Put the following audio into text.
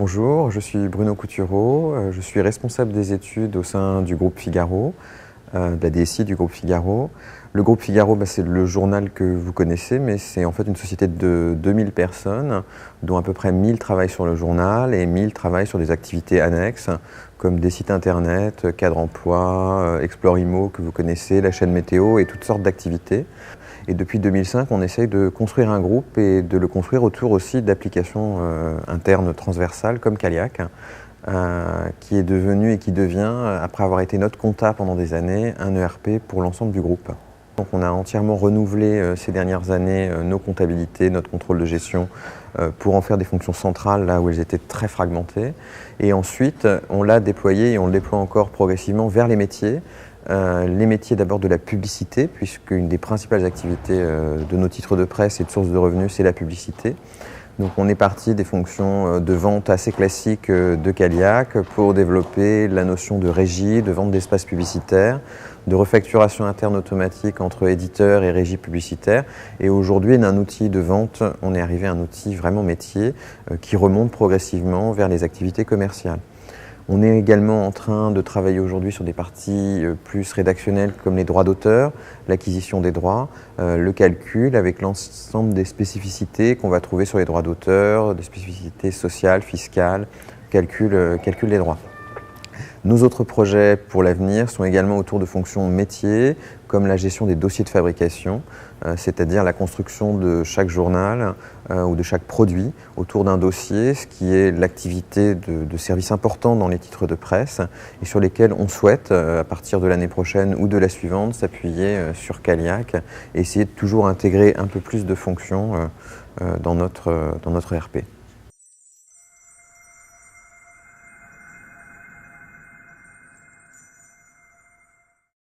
Bonjour, je suis Bruno Coutureau, je suis responsable des études au sein du groupe Figaro, de la DSI du groupe Figaro. Le groupe Figaro, c'est le journal que vous connaissez, mais c'est en fait une société de 2000 personnes, dont à peu près 1000 travaillent sur le journal et 1000 travaillent sur des activités annexes, comme des sites internet, Cadre Emploi, Explore Immo que vous connaissez, la chaîne météo et toutes sortes d'activités. Et depuis 2005, on essaye de construire un groupe et de le construire autour aussi d'applications internes transversales comme Caliac, qui est devenu et qui devient, après avoir été notre compta pendant des années, un ERP pour l'ensemble du groupe. Donc on a entièrement renouvelé ces dernières années nos comptabilités, notre contrôle de gestion, pour en faire des fonctions centrales là où elles étaient très fragmentées. Et ensuite, on l'a déployé et on le déploie encore progressivement vers les métiers. Les métiers d'abord de la publicité, puisque une des principales activités de nos titres de presse et de source de revenus, c'est la publicité. Donc on est parti des fonctions de vente assez classiques de Caliac pour développer la notion de régie, de vente d'espace publicitaire, de refacturation interne automatique entre éditeurs et régie publicitaire. Et aujourd'hui, d'un outil de vente, on est arrivé à un outil vraiment métier qui remonte progressivement vers les activités commerciales. On est également en train de travailler aujourd'hui sur des parties plus rédactionnelles comme les droits d'auteur, l'acquisition des droits, le calcul avec l'ensemble des spécificités qu'on va trouver sur les droits d'auteur, des spécificités sociales, fiscales, calcul des droits. Nos autres projets pour l'avenir sont également autour de fonctions métiers, comme la gestion des dossiers de fabrication, c'est-à-dire la construction de chaque journal ou de chaque produit autour d'un dossier, ce qui est l'activité de service important dans les titres de presse et sur lesquels on souhaite, à partir de l'année prochaine ou de la suivante, s'appuyer sur Caliac et essayer de toujours intégrer un peu plus de fonctions dans notre ERP.